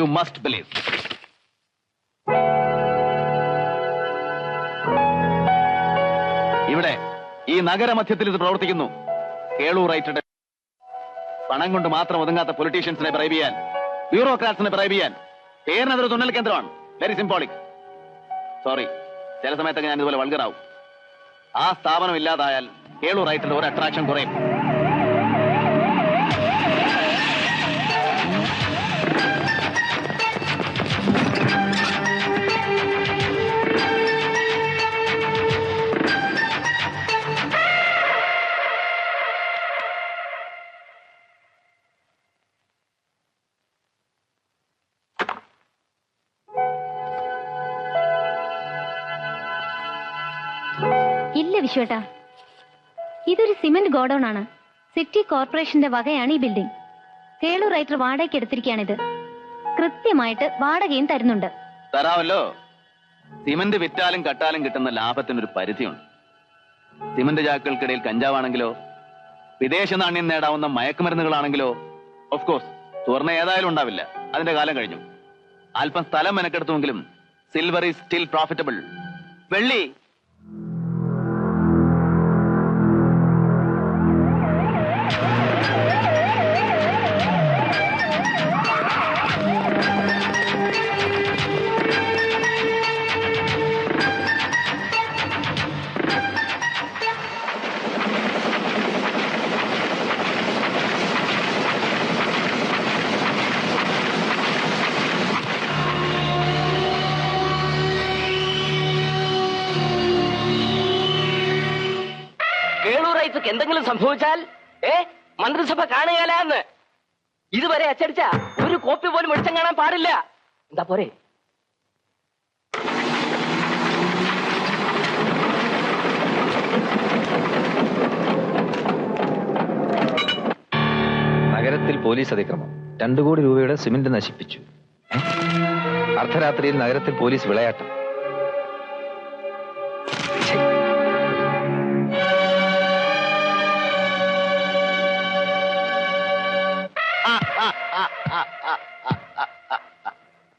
You must believe. ഇവിടെ ഈ നഗരമധ്യത്തിൽ ഇത് പ്രവർത്തിക്കുന്നു. കേളു റൈറ്റഡ് പണം കൊണ്ട് മാത്രം ഒതുങ്ങാത്ത പൊളിറ്റീഷ്യൻസിനെ ബ്രൈബ് ചെയ്യാൻ, ബ്യൂറോക്രാറ്റ്സിനെ ബ്രൈബ് ചെയ്യാൻ പേരിനതൊരു തുന്നൽ കേന്ദ്രമാണ്. Very symbolic. സോറി, ചില സമയത്തൊക്കെ ഞാൻ ഇതുപോലെ വൾഗറാവും. ആ സ്ഥാപനം ഇല്ലാതായാൽ കേളു റൈറ്റഡ് ഒരു അട്രാക്ഷൻ കുറയും. ഇല്ല വിശ്വേട്ടാ, ഇതൊരു സിമന്റ് ഗോഡൌൺ ആണ്. സിറ്റി കോർപ്പറേഷന്റെ വകയാണ് ഈ ബിൽഡിംഗ്. കേളു റൈറ്റർ വാടകയ്ക്ക് എടുത്തിരിക്കുകയാണിത്. കൃത്യമായിട്ട് വാടകയും തരുന്നുണ്ട്. തരാമല്ലോ. സിമന്റ് വിറ്റാലും കട്ടാലും കിട്ടുന്ന ലാഭത്തിനൊരു പരിധിയുണ്ട്. സിമന്റ് ചാക്കുകൾക്കിടയിൽ കഞ്ചാവാണെങ്കിലോ വിദേശ നാണ്യം നേടാവുന്ന മയക്കുമരുന്നുകളാണെങ്കിലോ ഓഫ് കോഴ്സ് സ്വർണ്ണ ഏതായാലും ഉണ്ടാവില്ല. അതിന്റെ കാലം കഴിഞ്ഞു. അല്പം സ്ഥലം മെനക്കെടുത്തുവെങ്കിലും സിൽവർ ഈസ് സ്റ്റിൽ പ്രോഫിറ്റബിൾ. വെള്ളി എന്തെങ്കിലും സംഭവിച്ചാൽ മന്ത്രിസഭ കാണുകയല്ലെന്ന് ഇതുവരെ അച്ചടിച്ച ഒരു കോപ്പി പോലും വെളിച്ചം കാണാൻ പാടില്ല. എന്താ പോരെ? നഗരത്തിൽ പോലീസ് അതിക്രമം. 2 കോടി രൂപയുടെ സിമന്റ് നശിപ്പിച്ചു. അർദ്ധരാത്രിയിൽ നഗരത്തിൽ പോലീസ് വിളയാട്ടം.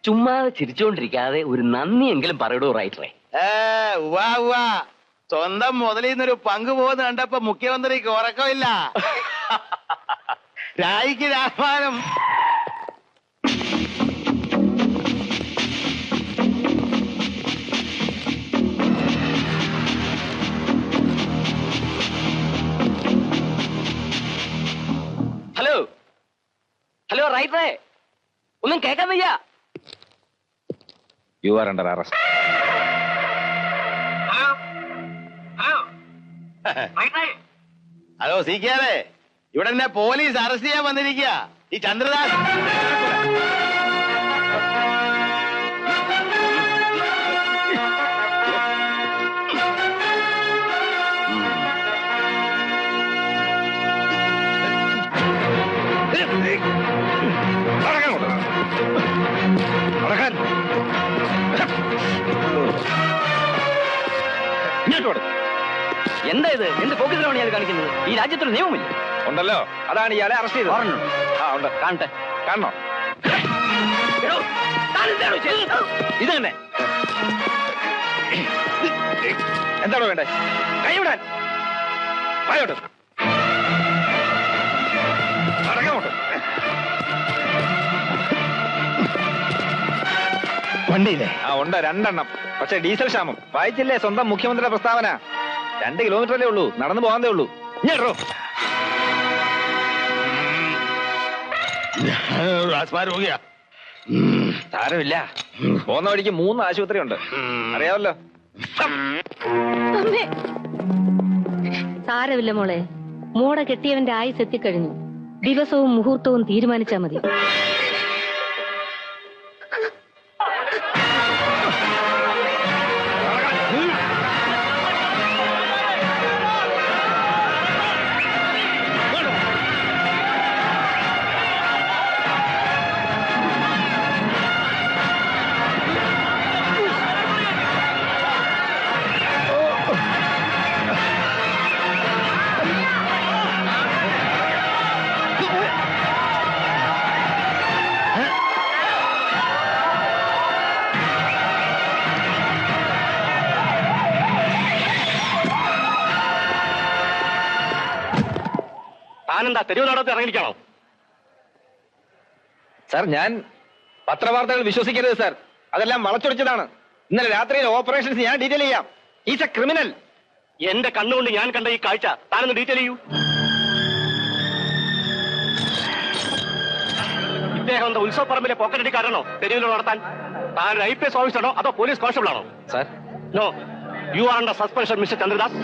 ചുമ്മാ ചിരിച്ചുകൊണ്ടിരിക്കാതെ ഒരു നന്ദിയെങ്കിലും പറയടോ റൈറ്ററെ. സ്വന്തം മുതലിൽ നിന്നൊരു പങ്ക് പോകുന്ന കണ്ടപ്പോ മുഖ്യമന്ത്രിക്ക് ഉറക്കമില്ല. രായിക്ക് രാമാനം. ഹലോ ഹലോ റൈറ്ററെ, ഒന്നും കേൾക്കാൻ വയ്യ. You are under arrest. Hello സീക്കാരെ, ഇവിടെ എന്നെ പോലീസ് അറസ്റ്റ് ചെയ്യാൻ വന്നിരിക്കുക. ഈ ചന്ദ്രദാസ് എന്താ ഇത്? എന്ത് പോക്കറ്റിലാണ് ഞാൻ കാണിക്കുന്നത്? ഈ രാജ്യത്തൊരു നിയമമില്ല. ഉണ്ടല്ലോ, അതാണ് ഇയാളെ അറസ്റ്റ് ചെയ്തത്. ആ ഉണ്ട്, കാണട്ടെ. കാണണോ? ഇത് തന്നെ. എന്താണോ വേണ്ടേ? കൈവിടാൻ. വായോട്ട്. അടങ്ങോട്ട്. വണ്ടിയില്ലേ? ആ ഉണ്ട്, 2 എണ്ണം. പക്ഷെ ഡീസൽ ക്ഷാമം. വായിച്ചില്ലേ സ്വന്തം മുഖ്യമന്ത്രിയുടെ പ്രസ്താവന? 2 കിലോമീറ്ററല്ലേ ഉള്ളൂ, നടന്നു പോകാനേ ഉള്ളൂ. ഞെറോ സാരമില്ല. പോകുന്ന വഴിക്ക് 3 ആശുപത്രി ഉണ്ട്, അറിയാമല്ലോ. സാരമില്ല മോളെ, മോട കെട്ടിയവന്റെ ആയുസ് എത്തിക്കഴിഞ്ഞു. ദിവസവും മുഹൂർത്തവും തീരുമാനിച്ചാ മതി. താനെന്താ തെരുവ് നാടകത്തിൽ ഇറങ്ങിയിരിക്കണോ? സാർ, ഞാൻ പത്രവാർത്തകൾ വിശ്വസിക്കരുത് സാർ. അതെല്ലാം വളച്ചൊടിച്ചതാണ്. ഇന്നലെ രാത്രിയിലെ ഓപ്പറേഷൻസ് ഞാൻ ഡീറ്റെയിൽ ചെയ്യാം. Is A criminal. എന്റെ കണ്ണുകൊണ്ട് ഞാൻ കണ്ട ഈ കാഴ്ച താനൊന്ന് ഡീറ്റെയിൽ ചെയ്യൂ. ഇദ്ദേഹം എന്താ ഉത്സവപ്പറമ്പിലെ പോക്കറ്റടിക്കാരനോ തെരുവിൽ നടത്താൻ? താൻ IPS ഓഫീസറാണോ അതോ പോലീസ് കോൺസ്റ്റബിൾ ആണോ? Sir, no, you are under suspension mister Chandradas.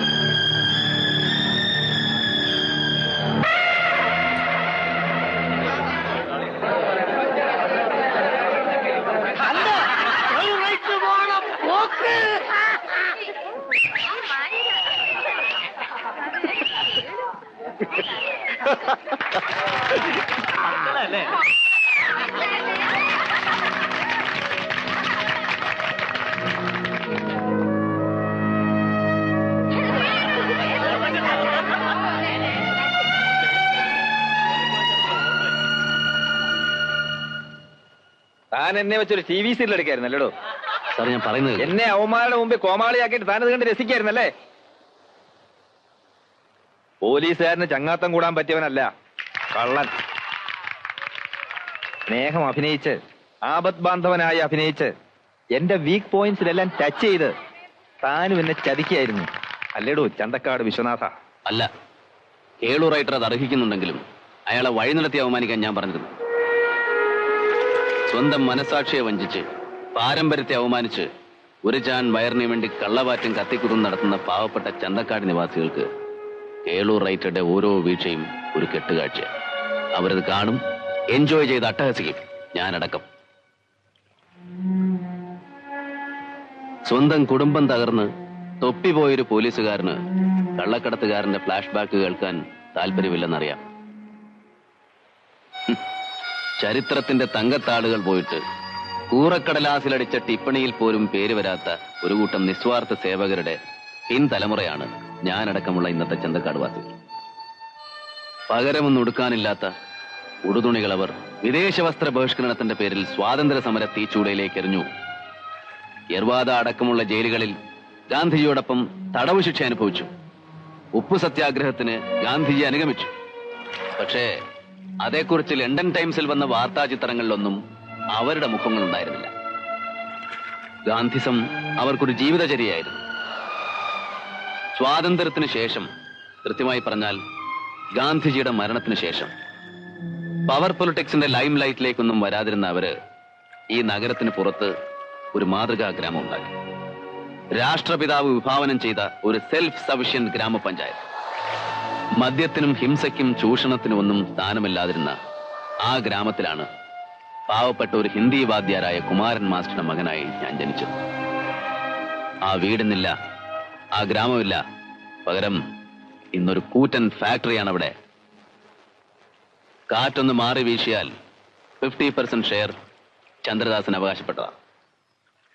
താൻ എന്നെ വെച്ചൊരു TV സീരിയൽ എടുക്കായിരുന്നല്ലോ. സാർ, ഞാൻ പറയുന്നത് എന്നെ അവന്മാരുടെ മുമ്പിൽ കോമാളിയാക്കിയിട്ട് താനത് കണ്ട് രസിക്കായിരുന്നല്ലേ? പോലീസുകാരന് ചങ്ങാത്തം കൂടാൻ പറ്റിയവനല്ല കള്ളൻ. സ്നേഹം അഭിനയിച്ച്, ആപത് ബാന്ധവനായി അഭിനയിച്ച്, എന്റെ വീക്ക് പോയിന്റ്സിലെല്ലാം ടച്ച് ചെയ്ത് താനും എന്നെ ചതിക്കായിരുന്നു അല്ലേടോ ചന്തക്കാട് വിശ്വനാഥ? അല്ല, കേളു റൈറ്റർ അത് അർഹിക്കുന്നുണ്ടെങ്കിലും അയാളെ വഴി നടത്തി അവമാനിക്കാൻ ഞാൻ പറഞ്ഞിരുന്നു. സ്വന്തം മനസാക്ഷിയെ വഞ്ചിച്ച്, പാരമ്പര്യത്തെ അവമാനിച്ച്, ഒരു ചാൻ വയറിന് വേണ്ടി കള്ളവാറ്റും കത്തിക്കുതും നടത്തുന്ന പാവപ്പെട്ട ചന്തക്കാട് നിവാസികൾക്ക് കേളു റൈറ്ററുടെ ഓരോ വീഴ്ചയും ഒരു കെട്ടുകാഴ്ച. അവരത് കാണും, എൻജോയ് ചെയ്ത് അട്ടഹസിക്കും, ഞാനടക്കം. സ്വന്തം കുടുംബം തകർന്ന് തൊപ്പിപോയൊരു പോലീസുകാരന് കള്ളക്കടത്തുകാരന്റെ ഫ്ലാഷ് ബാക്ക് കേൾക്കാൻ താല്പര്യമില്ലെന്നറിയാം. ചരിത്രത്തിന്റെ തങ്കത്താളുകൾ പോയിട്ട് കൂറക്കടലാസിലടിച്ച ടിപ്പണിയിൽ പോലും പേര് വരാത്ത ഒരു കൂട്ടം നിസ്വാർത്ഥ സേവകരുടെ പിൻതലമുറയാണ് ഞാനടക്കമുള്ള ഇന്നത്തെ ചന്തക്കാട് വാസികൾ. പകരമൊന്നും ഉടുക്കാനില്ലാത്ത ഉടുതുണികൾ അവർ വിദേശ വസ്ത്ര ബഹിഷ്കരണത്തിന്റെ പേരിൽ സ്വാതന്ത്ര്യ സമര തീച്ചൂടയിലേക്ക് എറിഞ്ഞു. യർവാദ അടക്കമുള്ള ജയിലുകളിൽ ഗാന്ധിജിയോടൊപ്പം തടവ് ശിക്ഷ അനുഭവിച്ചു. ഉപ്പു സത്യാഗ്രഹത്തിന് ഗാന്ധിജി അനുഗമിച്ചു. പക്ഷേ അതേക്കുറിച്ച് ലണ്ടൻ ടൈംസിൽ വന്ന വാർത്താ ചിത്രങ്ങളിലൊന്നും അവരുടെ മുഖങ്ങളുണ്ടായിരുന്നില്ല. ഗാന്ധിസം അവർക്കൊരു ജീവിതചര്യയായിരുന്നു. സ്വാതന്ത്ര്യത്തിന് ശേഷം, കൃത്യമായി പറഞ്ഞാൽ ഗാന്ധിജിയുടെ മരണത്തിന് ശേഷം, പവർ പൊളിറ്റിക്സിന്റെ ലൈം ലൈറ്റിലേക്കൊന്നും വരാതിരുന്ന അവര് ഈ നഗരത്തിന് പുറത്ത് ഒരു മാതൃകാ ഗ്രാമം ഉണ്ടാക്കി. രാഷ്ട്രപിതാവ് വിഭാവനം ചെയ്ത ഒരു സെൽഫ് സഫിഷ്യന്റ് ഗ്രാമപഞ്ചായത്ത്. മദ്യത്തിനും ഹിംസയ്ക്കും ചൂഷണത്തിനും ഒന്നും സ്ഥാനമില്ലാതിരുന്ന ആ ഗ്രാമത്തിലാണ് പാവപ്പെട്ട ഒരു ഹിന്ദി വാദ്യാരായ കുമാരൻ മാസ്റ്ററുടെ മകനായി ഞാൻ ജനിച്ചത്. ആ വീടിന്നില്ല, ആ ഗ്രാമമില്ല. പകരം ഇന്നൊരു കൂറ്റൻ ഫാക്ടറിയാണ് അവിടെ. കാറ്റൊന്ന് മാറി വീശിയാൽ 50% ഷെയർ ചന്ദ്രദാസിന് അവകാശപ്പെട്ടതാണ്.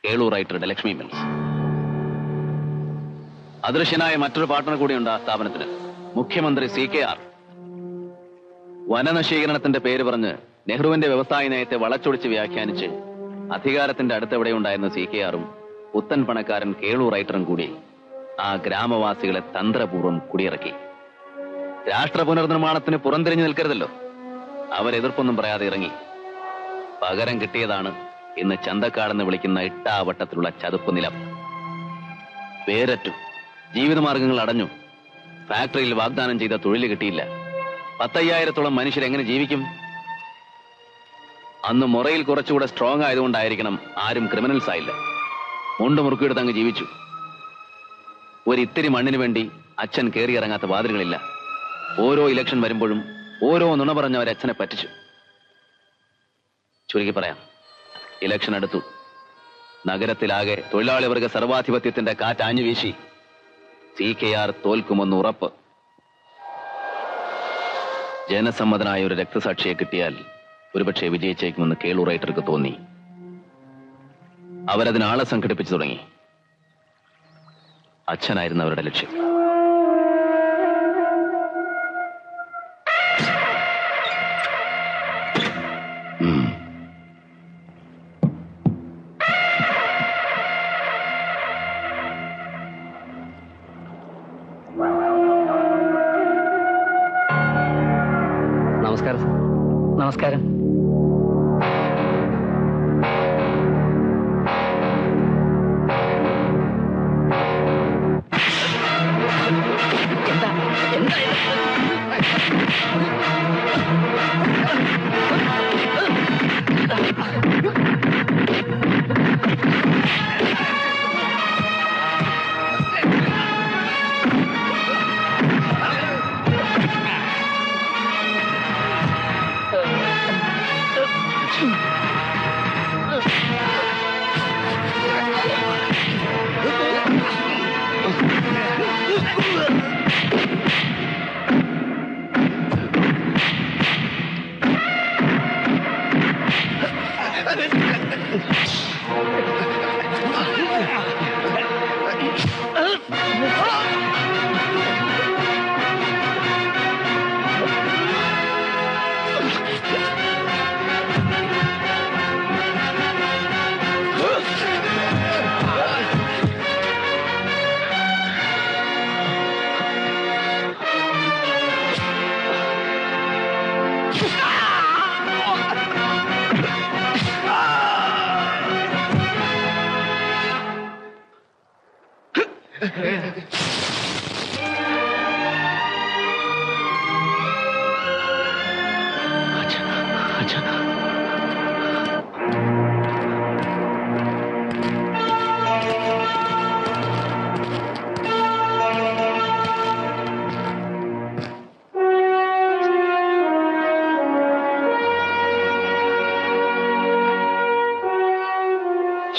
കേളു റൈറ്ററുടെ ലക്ഷ്മി മിൽസ്. അദൃശ്യനായ മറ്റൊരു പാർട്ണർ കൂടിയുണ്ട് ആ സ്ഥാപനത്തിന്, മുഖ്യമന്ത്രി CKR. വനനശീകരണത്തിന്റെ പേര് പറഞ്ഞ് നെഹ്റുവിന്റെ വ്യവസായ നയത്തെ വളച്ചൊടിച്ച് വ്യാഖ്യാനിച്ച് അധികാരത്തിന്റെ അടുത്തെവിടെയുണ്ടായിരുന്ന CKR-ഉം പുത്തൻ പണക്കാരൻ കേളു റൈറ്ററും കൂടി ആ ഗ്രാമവാസികളെ തന്ത്രപൂർവ്വം കുടിയിറക്കി. രാഷ്ട്ര പുനർനിർമ്മാണത്തിന് പുറംതിരിഞ്ഞു നിൽക്കരുതല്ലോ. അവരെതിർപ്പൊന്നും പറയാതെ ഇറങ്ങി. പകരം കിട്ടിയതാണ് ഇന്ന് ചന്തക്കാടെന്ന് വിളിക്കുന്ന ഇട്ടാവട്ടത്തിലുള്ള ചതുപ്പ് നിലം. പേരറ്റു, ജീവിതമാർഗങ്ങൾ അടഞ്ഞു. ഫാക്ടറിയിൽ വാഗ്ദാനം ചെയ്ത തൊഴിൽ കിട്ടിയില്ല. 10,000-ഓളം മനുഷ്യരെങ്ങനെ ജീവിക്കും? അന്ന് മുറയിൽ കുറച്ചുകൂടെ സ്ട്രോങ് ആയതുകൊണ്ടായിരിക്കണം ആരും ക്രിമിനൽസ് ആയില്ല. മുണ്ട് മുറുക്കിയെടുത്ത് അങ്ങ് ജീവിച്ചു. ഒരിത്തിരി മണ്ണിന് വേണ്ടി അച്ഛൻ കയറിയിറങ്ങാത്ത വാതിലുകളില്ല. ഓരോ ഇലക്ഷൻ വരുമ്പോഴും ഓരോ നുണ പറഞ്ഞവരെ അച്ഛനെ പറ്റിച്ചു. ചുരുക്കി പറയാം, ഇലക്ഷൻ അടുത്തു. നഗരത്തിലാകെ തൊഴിലാളി വർഗ സർവാധിപത്യത്തിന്റെ കാറ്റാഞ്ഞു വീശി. CKR തോൽക്കുമെന്ന് ഉറപ്പ്. ജനസമ്മതനായ ഒരു രക്തസാക്ഷിയെ കിട്ടിയാൽ ഒരുപക്ഷെ വിജയിച്ചേക്കുമെന്ന് കേളു റൈറ്റർക്ക് തോന്നി. അവരതിനാളെ സംഘടിപ്പിച്ചു തുടങ്ങി. അച്ഛനായിരുന്നു അവരുടെ ലക്ഷ്യം. നമസ്കാരം. എന്താ എന്താ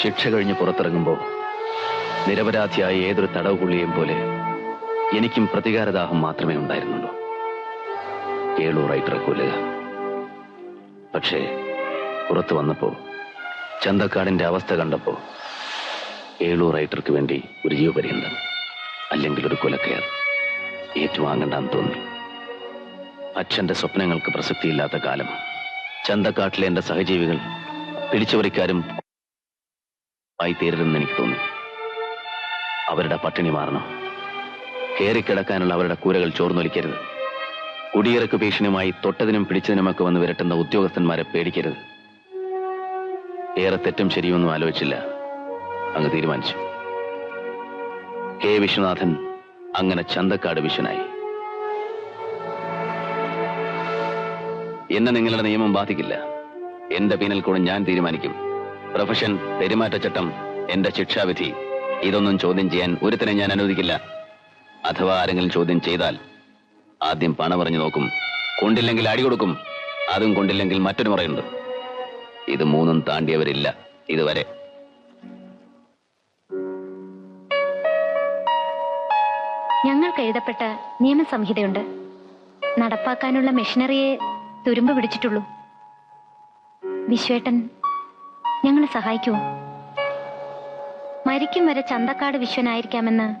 ശിക്ഷ കഴിഞ്ഞ് പുറത്തിറങ്ങുമ്പോൾ നിരപരാധിയായ ഏതൊരു തടവുപുള്ളിയെയും പോലെ എനിക്കും പ്രതികാരദാഹം മാത്രമേ ഉണ്ടായിരുന്നുള്ളൂ. കേളു റൈറ്ററെ കൊല്ലുക. പക്ഷേ പുറത്തു വന്നപ്പോ, ചന്തക്കാടിന്റെ അവസ്ഥ കണ്ടപ്പോ, കേളു റൈറ്റർക്ക് വേണ്ടി ഒരു ജീവപര്യന്തം അല്ലെങ്കിൽ ഒരു കൊലക്കയർ ഏറ്റുവാങ്ങണ്ടെന്ന് തോന്നി. അച്ഛന്റെ സ്വപ്നങ്ങൾക്ക് പ്രസക്തിയില്ലാത്ത കാലം ചന്തക്കാട്ടിലെ എന്റെ സഹജീവികൾ പിടിച്ചുപറിക്കാരും ആയി തീരരുതെന്ന് എനിക്ക് തോന്നി. അവരുടെ പട്ടിണി മാറണം. കയറിക്കിടക്കാനുള്ള അവരുടെ കൂരകൾ ചോർന്നൊലിക്കരുത്. കുടിയിറക്ക് ഭീഷണിയുമായി തൊട്ടതിനും പിടിച്ചതിനുമൊക്കെ വന്ന് വിരട്ടുന്ന ഉദ്യോഗസ്ഥന്മാരെ പേടിക്കരുത്. ഏറെ തെറ്റും ശരിയൊന്നും ആലോചിച്ചില്ല, അങ്ങ് തീരുമാനിച്ചു. കെ വിശ്വനാഥൻ അങ്ങനെ ചന്തക്കാട് വിശ്വനായി. എന്നെ നിങ്ങളുടെ നിയമം ബാധിക്കില്ല. എന്റെ പീനൽ കൂടെ ഞാൻ തീരുമാനിക്കും. പ്രൊഫഷൻ, പെരുമാറ്റച്ചട്ടം, എന്റെ ശിക്ഷാവിധി, ഇതൊന്നും ചോദ്യം ചെയ്യാൻ ഒരുത്തനെ ഞാൻ അനുവദിക്കില്ല. അഥവാ ആരെങ്കിലും ചോദ്യം ചെയ്താൽ ആദ്യം പണ പറഞ്ഞു നോക്കും. കൊണ്ടില്ലെങ്കിൽ അടി കൊടുക്കും. അതും കൊണ്ടില്ലെങ്കിൽ മറ്റൊരു മുറയുണ്ട്. ഇത് മൂന്നും താണ്ടിയവരില്ല ഇതുവരെ. ഞങ്ങൾക്ക് എഴുതപ്പെട്ട നിയമസംഹിതയുണ്ട്. നടപ്പാക്കാനുള്ള മെഷീനറിയെ തുരുമ്പ് പിടിച്ചിട്ടുള്ളൂ. വിശ്വേട്ടൻ ഞങ്ങളെ സഹായിക്കുമോ? മരിക്കും വരെ ചന്തക്കാട് വിശ്വനായിരിക്കാമെന്ന്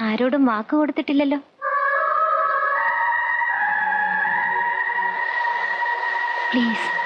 ആരോടും വാക്ക് കൊടുത്തിട്ടില്ലല്ലോ. പ്ലീസ്.